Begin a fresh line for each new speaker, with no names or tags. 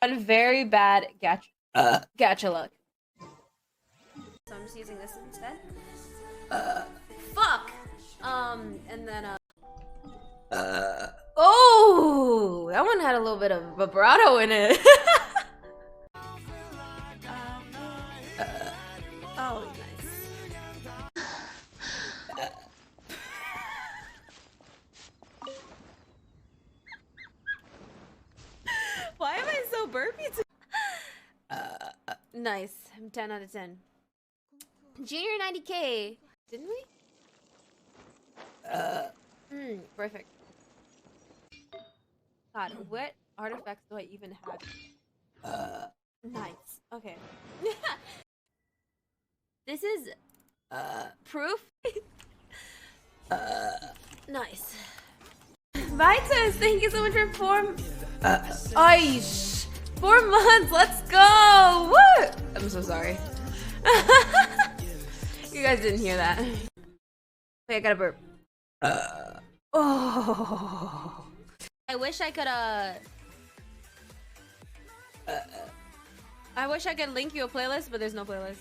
One very bad gacha luck. So I'm just using this instead. Fuck! And then, oh! That one had a little bit of vibrato in it. Oh, nice. Why am I so burpy? Nice. 10 out of 10. Junior 90K. Didn't we? Perfect. God, what artifacts do I even have? Nice. Okay. This is proof. Nice. Vitus, thank you so much for 4 months. Let's go. Woo! I'm so sorry. You guys didn't hear that. Wait, I gotta burp. Oh. I wish I could I wish I could link you a playlist, but there's no playlist.